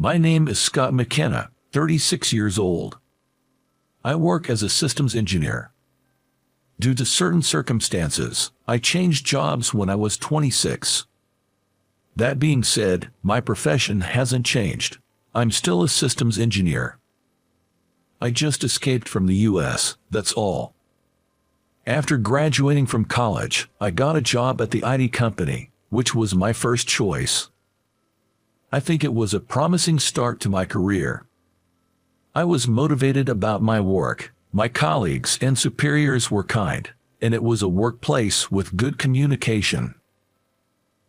My name is Scott McKenna, 36 years old. I work as a systems engineer. Due to certain circumstances, I changed jobs when I was 26. That being said, my profession hasn't changed. I'm still a systems engineer. I just escaped from the US, that's all. After graduating from college, I got a job at the IT company, which was my first choice. I think it was a promising start to my career. I was motivated about my work, my colleagues and superiors were kind, and it was a workplace with good communication.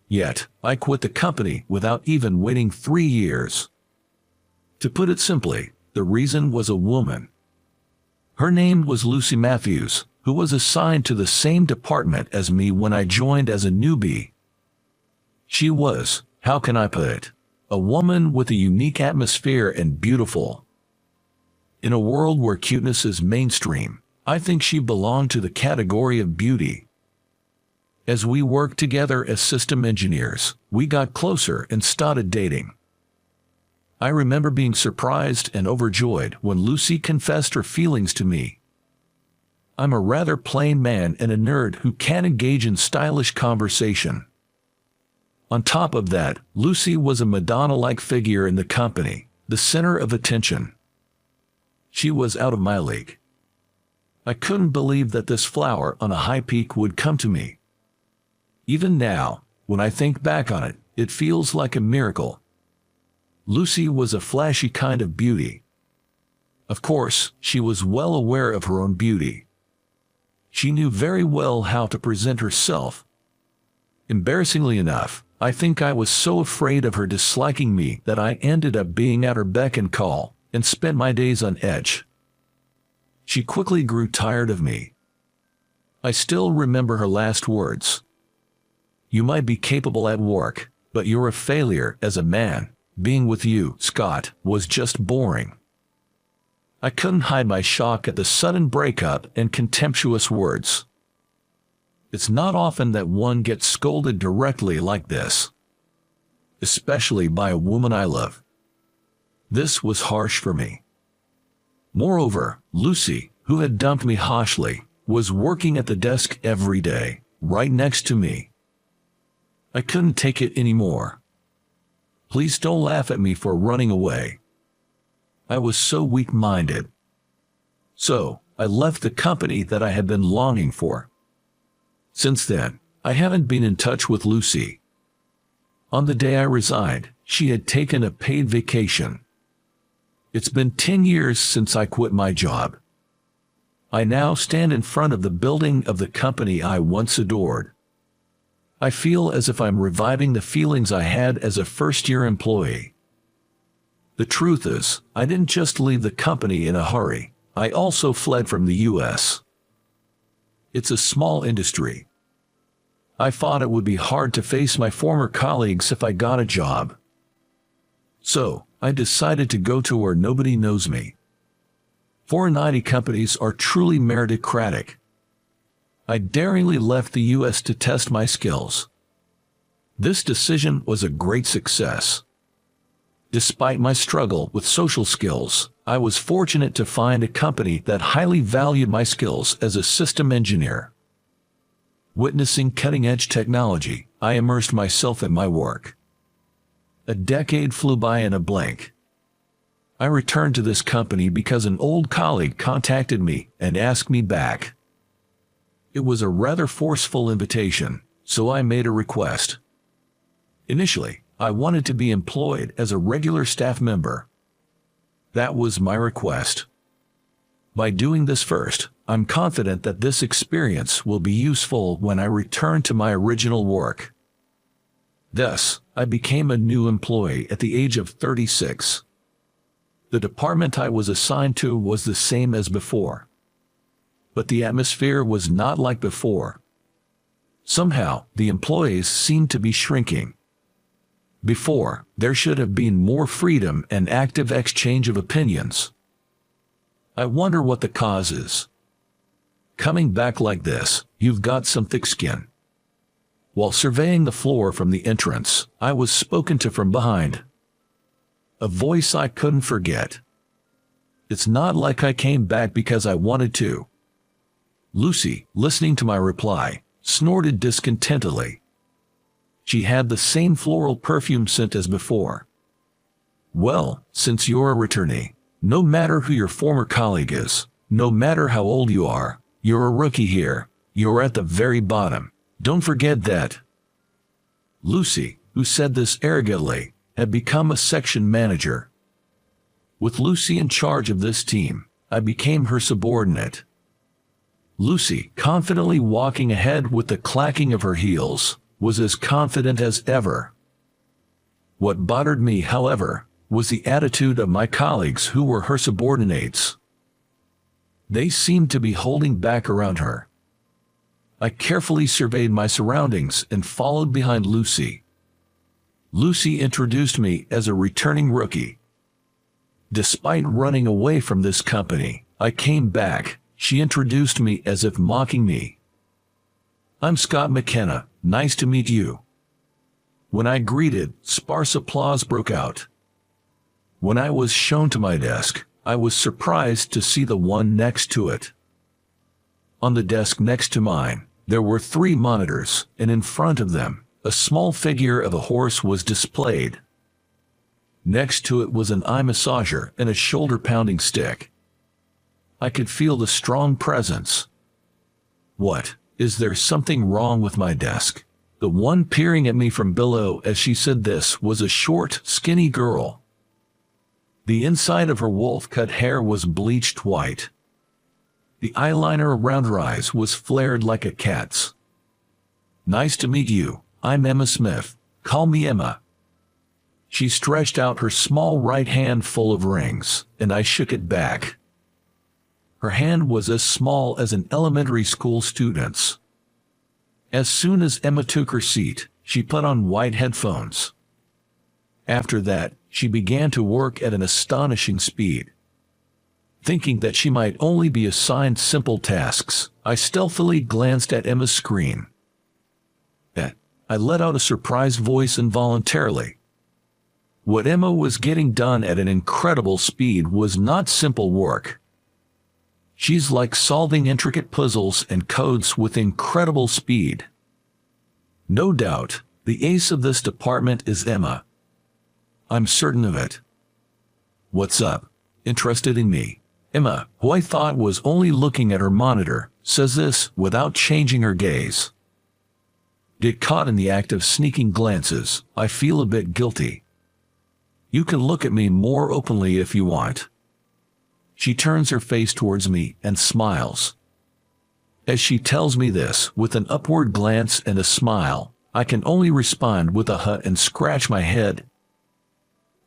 Yet, I quit the company without even waiting 3 years. To put it simply, the reason was a woman. Her name was Lucy Matthews, who was assigned to the same department as me when I joined as a newbie. She was, how can I put it, a woman with a unique atmosphere and beautiful. In a world where cuteness is mainstream, I think she belonged to the category of beauty. As we worked together as system engineers, we got closer and started dating. I remember being surprised and overjoyed when Lucy confessed her feelings to me. I'm a rather plain man and a nerd who can't engage in stylish conversation. On top of that, Lucy was a Madonna-like figure in the company, the center of attention. She was out of my league. I couldn't believe that this flower on a high peak would come to me. Even now, when I think back on it, it feels like a miracle. Lucy was a flashy kind of beauty. Of course, she was well aware of her own beauty. She knew very well how to present herself. Embarrassingly enough, I think I was so afraid of her disliking me that I ended up being at her beck and call and spent my days on edge. She quickly grew tired of me. I still remember her last words. "You might be capable at work, but you're a failure as a man. Being with you, Scott, was just boring." I couldn't hide my shock at the sudden breakup and contemptuous words. It's not often that one gets scolded directly like this, especially by a woman I love. This was harsh for me. Moreover, Lucy, who had dumped me harshly, was working at the desk every day, right next to me. I couldn't take it anymore. Please don't laugh at me for running away. I was so weak-minded. So, I left the company that I had been longing for. Since then, I haven't been in touch with Lucy. On the day I resigned, she had taken a paid vacation. It's been 10 years since I quit my job. I now stand in front of the building of the company I once adored. I feel as if I'm reviving the feelings I had as a first-year employee. The truth is, I didn't just leave the company in a hurry. I also fled from the US. It's a small industry. I thought it would be hard to face my former colleagues if I got a job. So, I decided to go to where nobody knows me. Foreign IT companies are truly meritocratic. I daringly left the US to test my skills. This decision was a great success. Despite my struggle with social skills, I was fortunate to find a company that highly valued my skills as a system engineer. Witnessing cutting-edge technology, I immersed myself in my work. A decade flew by in a blink. I returned to this company because an old colleague contacted me and asked me back. It was a rather forceful invitation, so I made a request. Initially, I wanted to be employed as a regular staff member. That was my request. By doing this first, I'm confident that this experience will be useful when I return to my original work. Thus, I became a new employee at the age of 36. The department I was assigned to was the same as before. But the atmosphere was not like before. Somehow, the employees seemed to be shrinking. Before, there should have been more freedom and active exchange of opinions. I wonder what the cause is. Coming back like this, you've got some thick skin. While surveying the floor from the entrance, I was spoken to from behind. a voice I couldn't forget. It's not like I came back because I wanted to. Lucy, listening to my reply, snorted discontentedly. She had the same floral perfume scent as before. Well, since you're a returnee, no matter who your former colleague is, no matter how old you are, you're a rookie here. You're at the very bottom. Don't forget that. Lucy, who said this arrogantly, had become a section manager. With Lucy in charge of this team, I became her subordinate. Lucy, confidently walking ahead with the clacking of her heels, was as confident as ever. What bothered me, however, was the attitude of my colleagues who were her subordinates. They seemed to be holding back around her. I carefully surveyed my surroundings and followed behind Lucy. Lucy introduced me as a returning rookie. Despite running away from this company, I came back. She introduced me as if mocking me. I'm Scott McKenna, nice to meet you. When I greeted, sparse applause broke out. When I was shown to my desk, I was surprised to see the one next to it. On the desk next to mine, there were 3 monitors, and in front of them, a small figure of a horse was displayed. Next to it was an eye massager and a shoulder-pounding stick. I could feel the strong presence. What? Is there something wrong with my desk? The one peering at me from below as she said this was a short, skinny girl. The inside of her wolf-cut hair was bleached white. The eyeliner around her eyes was flared like a cat's. Nice to meet you. I'm Emma Smith. Call me Emma. She stretched out her small right hand full of rings, and I shook it back. Her hand was as small as an elementary school student's. As soon as Emma took her seat, she put on white headphones. After that, she began to work at an astonishing speed. Thinking that she might only be assigned simple tasks, I stealthily glanced at Emma's screen. I let out a surprised voice involuntarily. What Emma was getting done at an incredible speed was not simple work. She's like solving intricate puzzles and codes with incredible speed. No doubt, the ace of this department is Emma. I'm certain of it. What's up? Interested in me? Emma, who I thought was only looking at her monitor, says this without changing her gaze. Get caught in the act of sneaking glances, I feel a bit guilty. You can look at me more openly if you want. She turns her face towards me and smiles. As she tells me this, with an upward glance and a smile, I can only respond with a huh and scratch my head.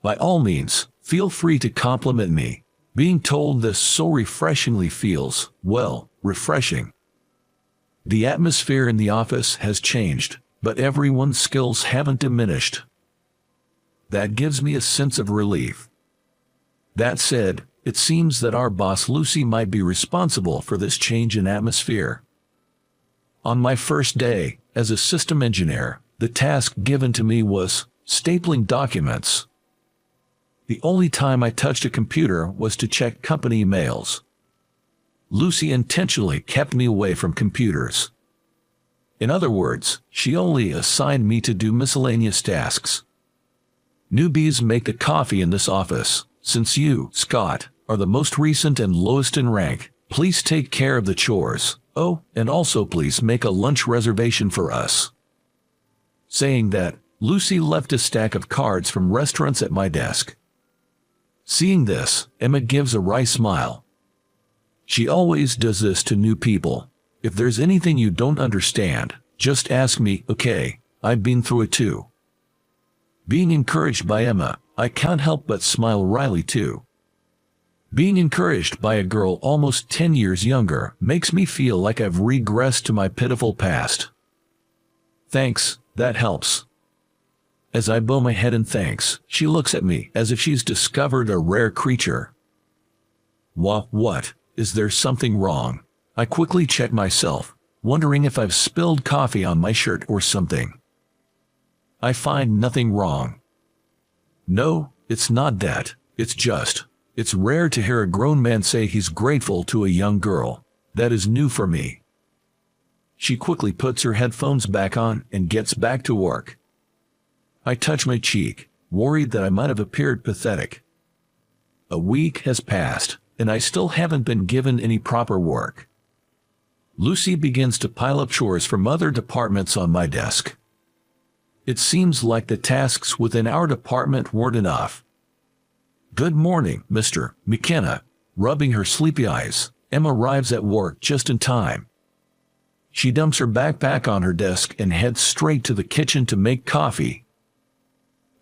By all means, feel free to compliment me. Being told this so refreshingly feels, well, refreshing. The atmosphere in the office has changed, but everyone's skills haven't diminished. That gives me a sense of relief. That said, it seems that our boss Lucy might be responsible for this change in atmosphere. On my first day, as a system engineer, the task given to me was stapling documents. The only time I touched a computer was to check company emails. Lucy intentionally kept me away from computers. In other words, she only assigned me to do miscellaneous tasks. Newbies make the coffee in this office. Since you, Scott, are the most recent and lowest in rank, please take care of the chores. Oh, and also please make a lunch reservation for us. Saying that, Lucy left a stack of cards from restaurants at my desk. Seeing this, Emma gives a wry smile. She always does this to new people. If there's anything you don't understand, just ask me, okay? I've been through it too. Being encouraged by Emma, I can't help but smile wryly too. Being encouraged by a girl almost 10 years younger makes me feel like I've regressed to my pitiful past. Thanks, that helps. As I bow my head in thanks, she looks at me as if she's discovered a rare creature. What? Is there something wrong? I quickly check myself, wondering if I've spilled coffee on my shirt or something. I find nothing wrong. No, It's not that. It's rare to hear a grown man say he's grateful to a young girl. That is new for me. She quickly puts her headphones back on and gets back to work. I touch my cheek, worried that I might have appeared pathetic. A week has passed, and I still haven't been given any proper work. Lucy begins to pile up chores from other departments on my desk. It seems like the tasks within our department weren't enough. "Good morning, Mr. McKenna." Rubbing her sleepy eyes, Emma arrives at work just in time. She dumps her backpack on her desk and heads straight to the kitchen to make coffee.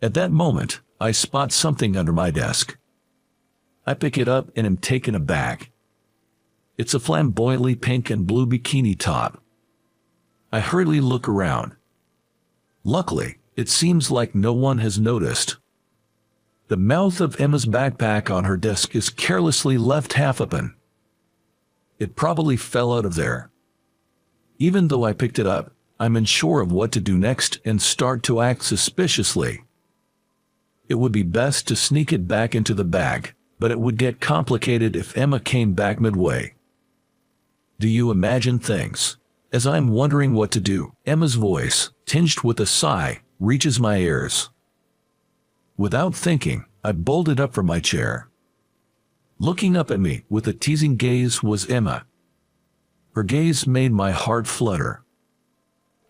At that moment, I spot something under my desk. I pick it up and am taken aback. It's a flamboyantly pink and blue bikini top. I hurriedly look around. Luckily, it seems like no one has noticed. The mouth of Emma's backpack on her desk is carelessly left half open. It probably fell out of there. Even though I picked it up, I'm unsure of what to do next and start to act suspiciously. It would be best to sneak it back into the bag, but it would get complicated if Emma came back midway. Do you imagine things? As I'm wondering what to do, Emma's voice, tinged with a sigh, reaches my ears. Without thinking, I bolted up from my chair. Looking up at me with a teasing gaze was Emma. Her gaze made my heart flutter.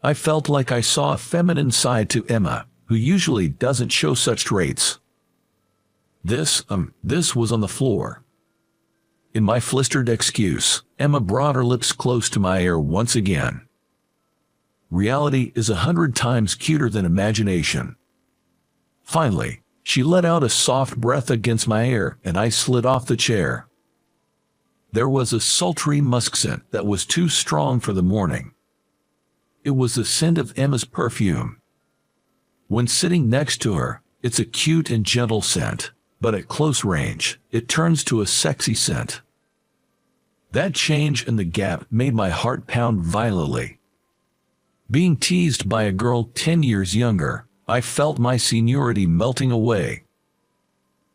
I felt like I saw a feminine side to Emma, who usually doesn't show such traits. This was on the floor. In my flistered excuse, Emma brought her lips close to my ear once again. Reality is 100 times cuter than imagination. Finally, she let out a soft breath against my ear, and I slid off the chair. There was a sultry musk scent that was too strong for the morning. It was the scent of Emma's perfume. When sitting next to her, it's a cute and gentle scent, but at close range, it turns to a sexy scent. That change in the gap made my heart pound violently. Being teased by a girl 10 years younger, I felt my seniority melting away.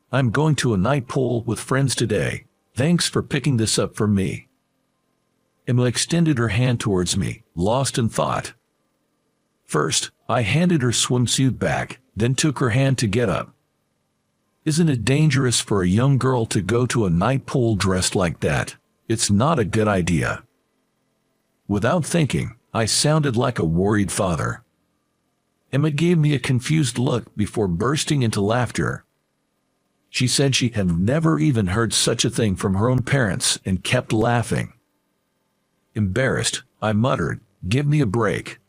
"I'm going to a night pool with friends today. Thanks for picking this up for me." Emma extended her hand towards me, lost in thought. First, I handed her swimsuit back, then took her hand to get up. Isn't it dangerous for a young girl to go to a night pool dressed like that? It's not a good idea. Without thinking, I sounded like a worried father. Emma gave me a confused look before bursting into laughter. She said she had never even heard such a thing from her own parents and kept laughing. Embarrassed, I muttered, "Give me a break."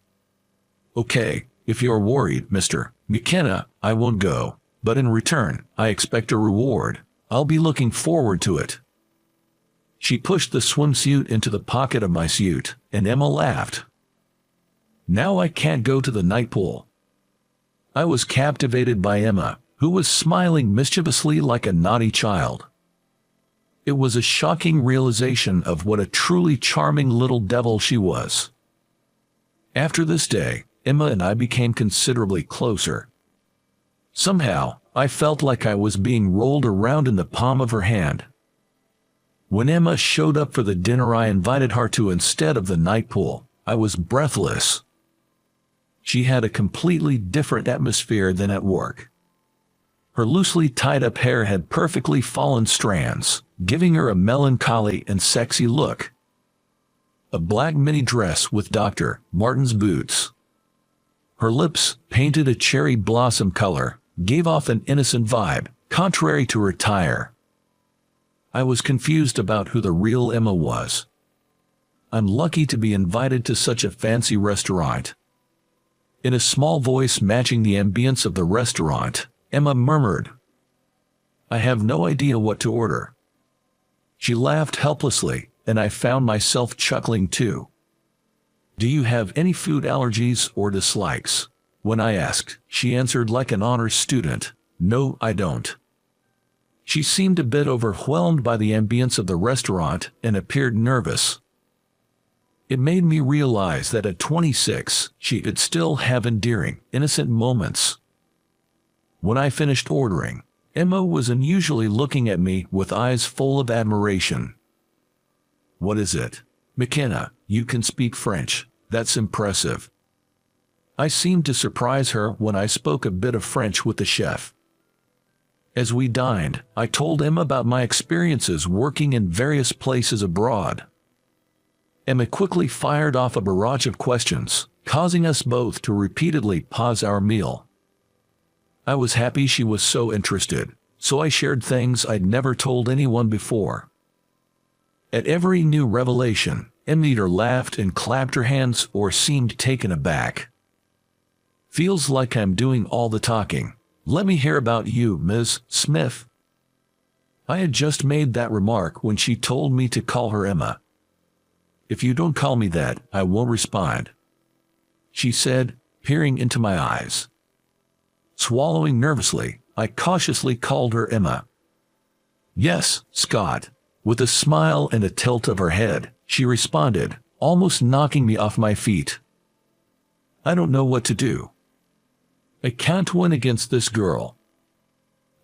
"Okay, if you're worried, Mr. McKenna, I won't go, but in return, I expect a reward. I'll be looking forward to it." She pushed the swimsuit into the pocket of my suit, and Emma laughed. Now I can't go to the night pool. I was captivated by Emma, who was smiling mischievously like a naughty child. It was a shocking realization of what a truly charming little devil she was. After this day, Emma and I became considerably closer. Somehow, I felt like I was being rolled around in the palm of her hand. When Emma showed up for the dinner I invited her to instead of the night pool, I was breathless. She had a completely different atmosphere than at work. Her loosely tied-up hair had perfectly fallen strands, giving her a melancholy and sexy look. A black mini dress with Dr. Martens boots. Her lips, painted a cherry blossom color, gave off an innocent vibe, contrary to her attire. I was confused about who the real Emma was. I'm lucky to be invited to such a fancy restaurant. In a small voice matching the ambience of the restaurant, Emma murmured, "I have no idea what to order." She laughed helplessly, and I found myself chuckling too. "Do you have any food allergies or dislikes?" When I asked, she answered like an honors student, "No, I don't." She seemed a bit overwhelmed by the ambience of the restaurant and appeared nervous. It made me realize that at 26, she could still have endearing, innocent moments. When I finished ordering, Emma was unusually looking at me with eyes full of admiration. "What is it?" "McKenna, you can speak French. That's impressive." I seemed to surprise her when I spoke a bit of French with the chef. As we dined, I told Emma about my experiences working in various places abroad. Emma quickly fired off a barrage of questions, causing us both to repeatedly pause our meal. I was happy she was so interested, so I shared things I'd never told anyone before. At every new revelation, Emma either laughed and clapped her hands or seemed taken aback. "Feels like I'm doing all the talking. Let me hear about you, Ms. Smith." I had just made that remark when she told me to call her Emma. "If you don't call me that, I won't respond," she said, peering into my eyes. Swallowing nervously, I cautiously called her Emma. "Yes, Scott." With a smile and a tilt of her head, she responded, almost knocking me off my feet. "I don't know what to do. I can't win against this girl."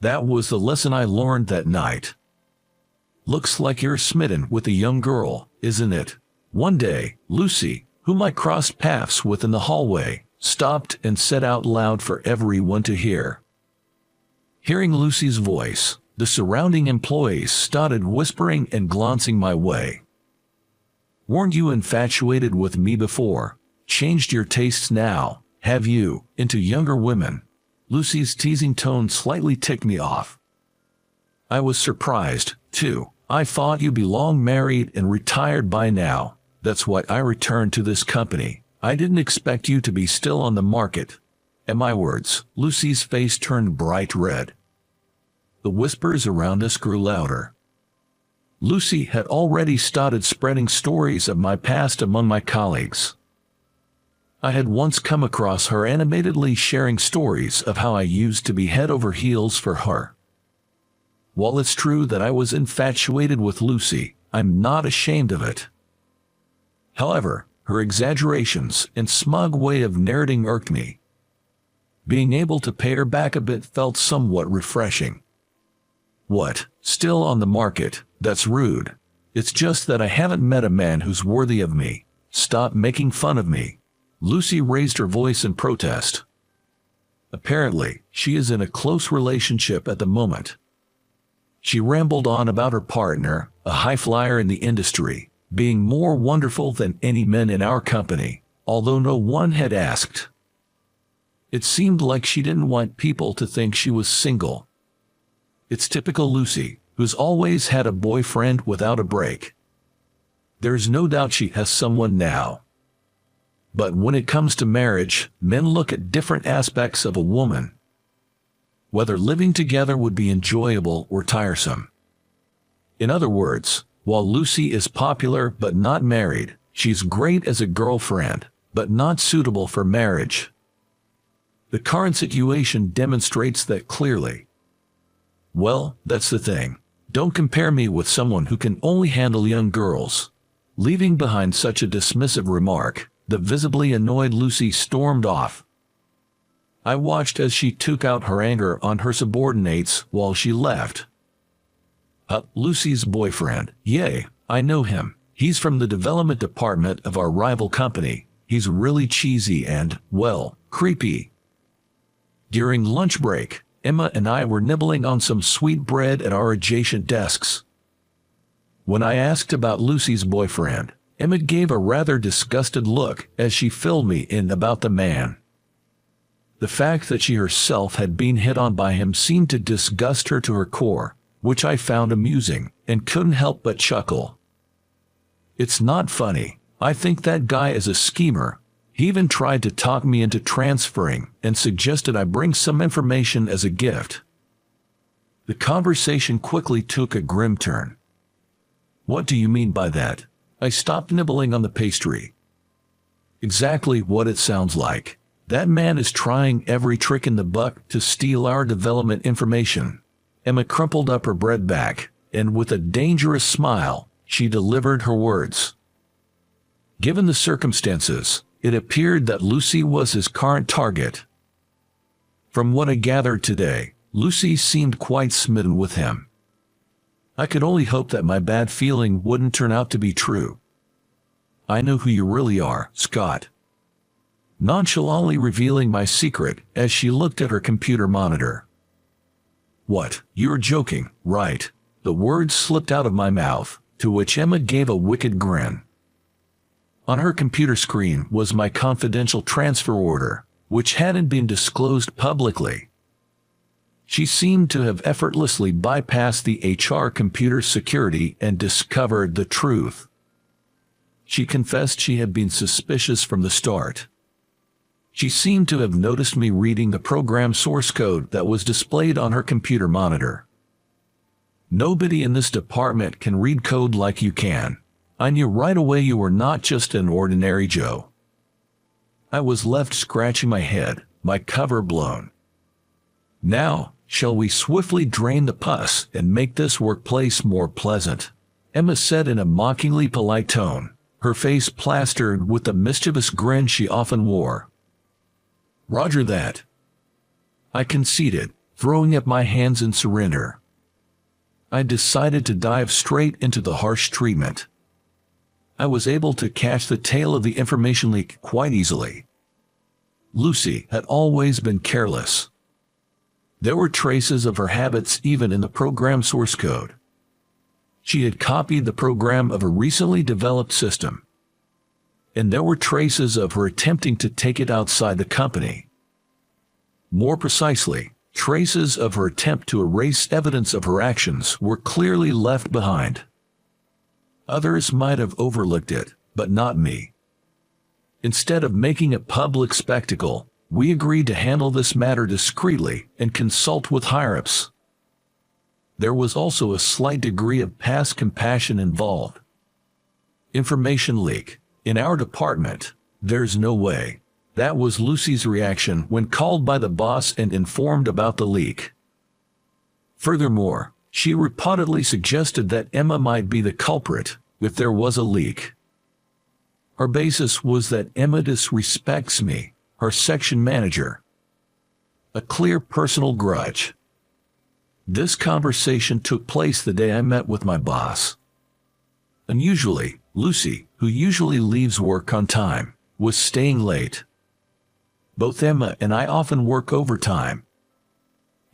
That was the lesson I learned that night. "Looks like you're smitten with a young girl, isn't it?" One day, Lucy, whom I crossed paths with in the hallway, stopped and said out loud for everyone to hear. Hearing Lucy's voice, the surrounding employees started whispering and glancing my way. "Weren't you infatuated with me before? Changed your tastes now, have you, into younger women?" Lucy's teasing tone slightly ticked me off. I was surprised, too. "I thought you'd be long married and retired by now. That's why I returned to this company. I didn't expect you to be still on the market." At my words, Lucy's face turned bright red. The whispers around us grew louder. Lucy had already started spreading stories of my past among my colleagues. I had once come across her animatedly sharing stories of how I used to be head over heels for her. While it's true that I was infatuated with Lucy, I'm not ashamed of it. However, her exaggerations and smug way of narrating irked me. Being able to pay her back a bit felt somewhat refreshing. "What? Still on the market? That's rude. It's just that I haven't met a man who's worthy of me. Stop making fun of me." Lucy raised her voice in protest. Apparently, she is in a close relationship at the moment. She rambled on about her partner, a high flyer in the industry, being more wonderful than any men in our company, although no one had asked. It seemed like she didn't want people to think she was single. It's typical Lucy, who's always had a boyfriend without a break. There's no doubt she has someone now. But when it comes to marriage, men look at different aspects of a woman. Whether living together would be enjoyable or tiresome. In other words, while Lucy is popular but not married, she's great as a girlfriend, but not suitable for marriage. The current situation demonstrates that clearly. Well, that's the thing. Don't compare me with someone who can only handle young girls. Leaving behind such a dismissive remark, the visibly annoyed Lucy stormed off. I watched as she took out her anger on her subordinates while she left. Lucy's boyfriend. Yay, I know him. He's from the development department of our rival company. He's really cheesy and, well, creepy. During lunch break, Emma and I were nibbling on some sweet bread at our adjacent desks. When I asked about Lucy's boyfriend, Emma gave a rather disgusted look as she filled me in about the man. The fact that she herself had been hit on by him seemed to disgust her to her core, which I found amusing, and couldn't help but chuckle. "It's not funny. I think that guy is a schemer. He even tried to talk me into transferring and suggested I bring some information as a gift." The conversation quickly took a grim turn. "What do you mean by that?" I stopped nibbling on the pastry. "Exactly what it sounds like. That man is trying every trick in the book to steal our development information." Emma crumpled up her bread back, and with a dangerous smile, she delivered her words. Given the circumstances, it appeared that Lucy was his current target. From what I gathered today, Lucy seemed quite smitten with him. I could only hope that my bad feeling wouldn't turn out to be true. I know who you really are, Scott. Nonchalantly revealing my secret as she looked at her computer monitor. What, you're joking, right? The words slipped out of my mouth, to which Emma gave a wicked grin. On her computer screen was my confidential transfer order, which hadn't been disclosed publicly. She seemed to have effortlessly bypassed the HR computer security and discovered the truth. She confessed she had been suspicious from the start. She seemed to have noticed me reading the program source code that was displayed on her computer monitor. Nobody in this department can read code like you can. I knew right away you were not just an ordinary Joe. I was left scratching my head, my cover blown. Now, shall we swiftly drain the pus and make this workplace more pleasant? Emma said in a mockingly polite tone, her face plastered with the mischievous grin she often wore. Roger that. I conceded, throwing up my hands in surrender. I decided to dive straight into the harsh treatment. I was able to catch the tail of the information leak quite easily. Lucy had always been careless. There were traces of her habits even in the program source code. She had copied the program of a recently developed system. And there were traces of her attempting to take it outside the company. More precisely, traces of her attempt to erase evidence of her actions were clearly left behind. Others might have overlooked it, but not me. Instead of making a public spectacle, we agreed to handle this matter discreetly and consult with higher-ups. There was also a slight degree of past compassion involved. Information leak. In our department, there's no way. That was Lucy's reaction when called by the boss and informed about the leak. Furthermore, she reportedly suggested that Emma might be the culprit if there was a leak. Her basis was that Emma disrespects me, her section manager. A clear personal grudge. This conversation took place the day I met with my boss. Unusually, Lucy, who usually leaves work on time, was staying late. Both Emma and I often work overtime.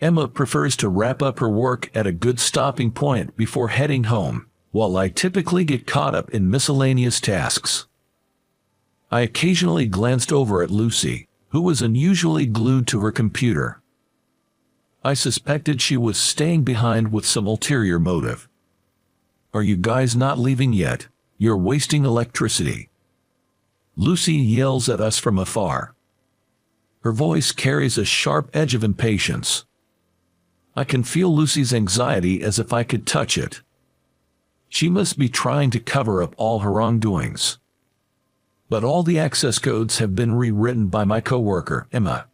Emma prefers to wrap up her work at a good stopping point before heading home, while I typically get caught up in miscellaneous tasks. I occasionally glanced over at Lucy, who was unusually glued to her computer. I suspected she was staying behind with some ulterior motive. Are you guys not leaving yet? You're wasting electricity. Lucy yells at us from afar. Her voice carries a sharp edge of impatience. I can feel Lucy's anxiety as if I could touch it. She must be trying to cover up all her wrongdoings. But all the access codes have been rewritten by my coworker, Emma.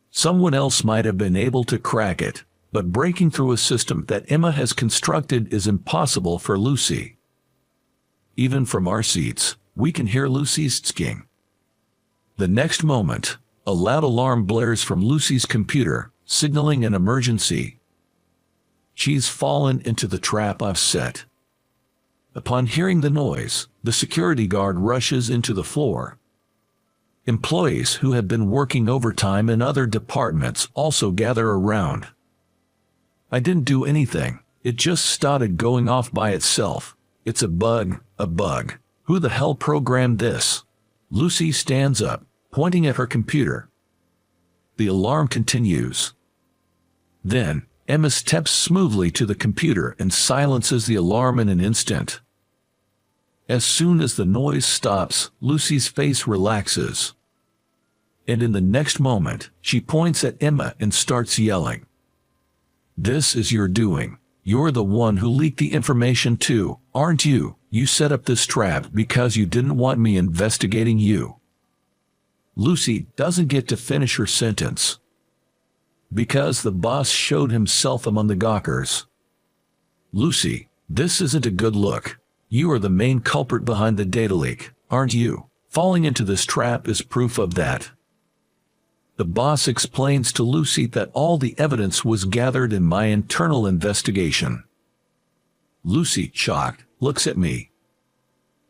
Someone else might have been able to crack it, but breaking through a system that Emma has constructed is impossible for Lucy. Even from our seats, we can hear Lucy's sking. The next moment, a loud alarm blares from Lucy's computer, signaling an emergency. She's fallen into the trap I've set. Upon hearing the noise, the security guard rushes into the floor. Employees who have been working overtime in other departments also gather around. I didn't do anything. It just started going off by itself. It's a bug, a bug. Who the hell programmed this? Lucy stands up, pointing at her computer. The alarm continues. Then, Emma steps smoothly to the computer and silences the alarm in an instant. As soon as the noise stops, Lucy's face relaxes. And in the next moment, she points at Emma and starts yelling. This is your doing. You're the one who leaked the information too, aren't you? You set up this trap because you didn't want me investigating you. Lucy doesn't get to finish her sentence. Because the boss showed himself among the gawkers. Lucy, this isn't a good look. You are the main culprit behind the data leak, aren't you? Falling into this trap is proof of that. The boss explains to Lucy that all the evidence was gathered in my internal investigation. Lucy, shocked, looks at me.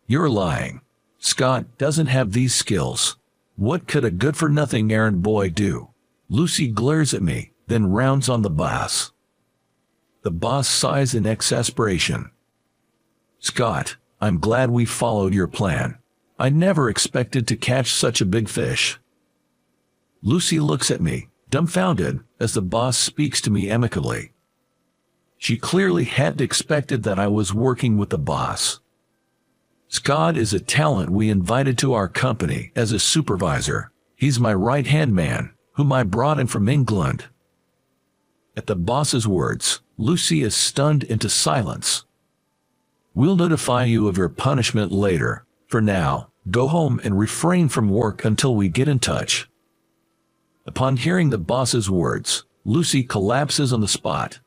"You're lying. Scott doesn't have these skills. What could a good-for-nothing errand boy do?" Lucy glares at me, then rounds on the boss. The boss sighs in exasperation. "Scott, I'm glad we followed your plan. I never expected to catch such a big fish." Lucy looks at me, dumbfounded, as the boss speaks to me amicably. She clearly hadn't expected that I was working with the boss. "Scott is a talent we invited to our company as a supervisor. He's my right-hand man, whom I brought in from England." At the boss's words, Lucy is stunned into silence. "We'll notify you of your punishment later. For now, go home and refrain from work until we get in touch." Upon hearing the boss's words, Lucy collapses on the spot.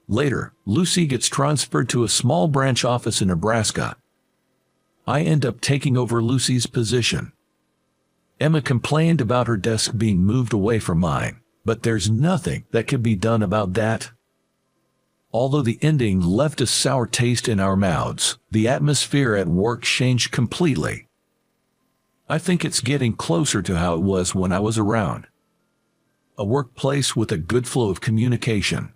Later, Lucy gets transferred to a small branch office in Nebraska. I end up taking over Lucy's position. Emma complained about her desk being moved away from mine, but there's nothing that can be done about that. Although the ending left a sour taste in our mouths, the atmosphere at work changed completely. I think it's getting closer to how it was when I was around. A workplace with a good flow of communication,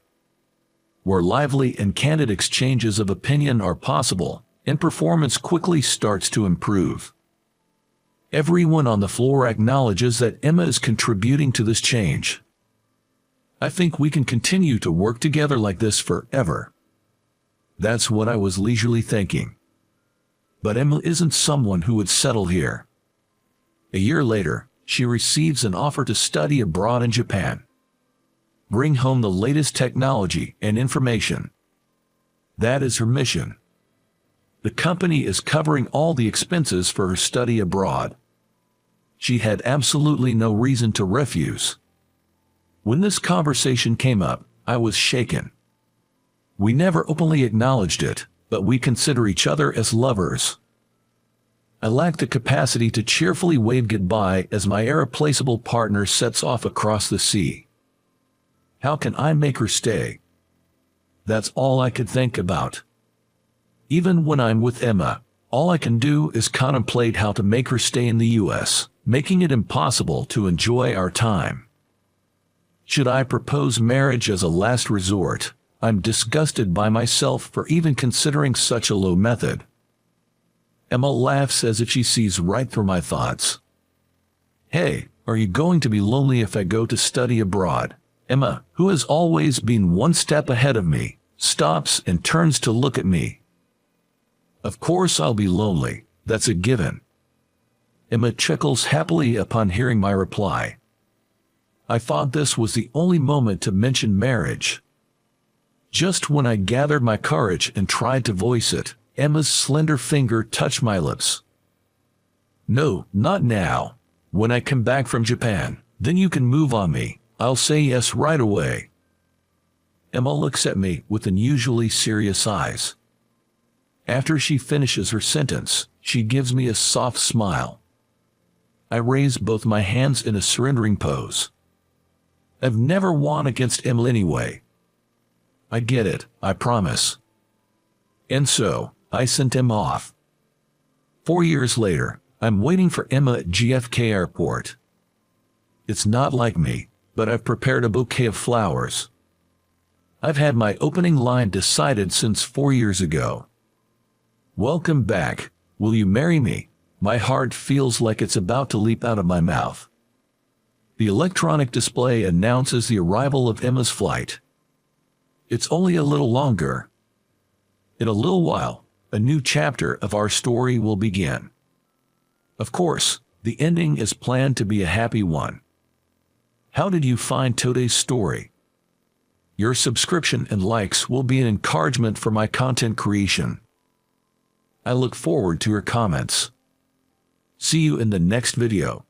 where lively and candid exchanges of opinion are possible, and performance quickly starts to improve. Everyone on the floor acknowledges that Emma is contributing to this change. I think we can continue to work together like this forever. That's what I was leisurely thinking. But Emma isn't someone who would settle here. A year later, she receives an offer to study abroad in Japan. Bring home the latest technology and information. That is her mission. The company is covering all the expenses for her study abroad. She had absolutely no reason to refuse. When this conversation came up, I was shaken. We never openly acknowledged it, but we consider each other as lovers. I lack the capacity to cheerfully wave goodbye as my irreplaceable partner sets off across the sea. How can I make her stay? That's all I could think about. Even when I'm with Emma, all I can do is contemplate how to make her stay in the U.S., making it impossible to enjoy our time. Should I propose marriage as a last resort? I'm disgusted by myself for even considering such a low method. Emma laughs as if she sees right through my thoughts. "Hey, are you going to be lonely if I go to study abroad?" Emma, who has always been one step ahead of me, stops and turns to look at me. "Of course I'll be lonely, that's a given." Emma chuckles happily upon hearing my reply. I thought this was the only moment to mention marriage. Just when I gathered my courage and tried to voice it, Emma's slender finger touched my lips. "No, not now. When I come back from Japan, then you can move on me. I'll say yes right away." Emma looks at me with unusually serious eyes. After she finishes her sentence, she gives me a soft smile. I raise both my hands in a surrendering pose. I've never won against Emma anyway. I get it, I promise. And so, I sent Emma off. 4 years later, I'm waiting for Emma at JFK Airport. It's not like me, but I've prepared a bouquet of flowers. I've had my opening line decided since 4 years ago. "Welcome back. Will you marry me?" My heart feels like it's about to leap out of my mouth. The electronic display announces the arrival of Emma's flight. It's only a little longer. In a little while, a new chapter of our story will begin. Of course, the ending is planned to be a happy one. How did you find today's story? Your subscription and likes will be an encouragement for my content creation. I look forward to your comments. See you in the next video.